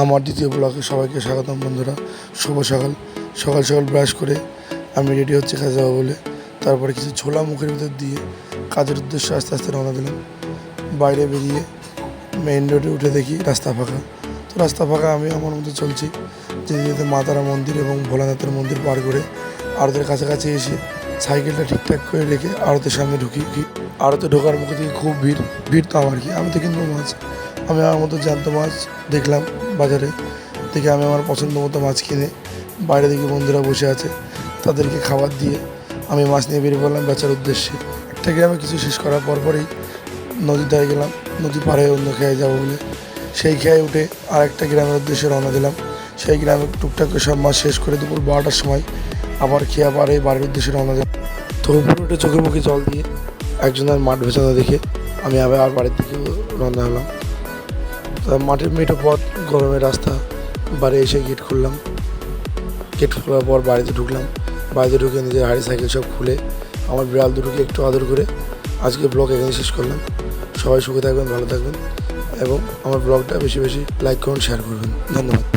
আমার দ্বিতীয় ব্লগে সবাইকে স্বাগতম বন্ধুরা। শুভ সকাল। সকাল সকাল ব্রাশ করে আমি রেডি হচ্ছে কাজে যাবো বলে। তারপরে কিছু ছোলা মুখের ভিতর দিয়ে কাজের উদ্দেশ্যে আস্তে আস্তে রওনা দিলাম। বাইরে বেরিয়ে মেইন রোডে উঠে দেখি রাস্তা ফাঁকা। তো রাস্তা ফাঁকা, আমি আমার মতো চলছি। যেতে যেতে মা তারা মন্দির এবং ভোলানাথের মন্দির পার করে আড়তের কাছাকাছি এসে সাইকেলটা ঠিকঠাক করে রেখে আড়তের সামনে ঢুকি। আড়তে ঢোকার মুখে থেকে খুব ভিড় তো আমার কি, আমি তো কিনবো মাছ। আমি আমার মতো জ্যান্ত মাছ দেখলাম বাজারে, দেখে আমি আমার পছন্দ মতো মাছ কিনে বাইরে দিকে বন্ধুরা বসে আছে, তাদেরকে খাবার দিয়ে আমি মাছ নিয়ে বেরিয়ে পড়লাম বেচার উদ্দেশ্যে। একটা গ্রামে কিছু শেষ করার পরপরই নদীর ধারে গেলাম, নদী পার হয়ে অন্য খেয়ে যাবো বলে। সেই খেয়ে উঠে আরেকটা গ্রামের উদ্দেশ্যে রওনা দিলাম। সেই গ্রামে টুকটাক করে সব মাছ শেষ করে দুপুর 12টার সময় আবার খেয়া পার হয়ে বাড়ির উদ্দেশ্যে রওনা দিলাম। তো উপরে উঠে চোখে মুখে জল দিয়ে একজনের মাঠ ভেজানো দেখে আমি আবার বাড়ির দিকে রওনা হলাম। মাঠের মেঠো পথ, গরমের রাস্তা, বাড়ি এসে গেট খুললাম। গেট খোলার পর বাড়িতে ঢুকলাম। বাড়িতে ঢুকে নিজের হাড়ি সাইকেল সব খুলে আমার বিড়াল দুটোকে একটু আদর করে আজকে ব্লগ এখানে শেষ করলাম। সবাই সুখে থাকবেন, ভালো থাকবেন এবং আমার ব্লগটা বেশি বেশি লাইক করুন, শেয়ার করবেন। ধন্যবাদ।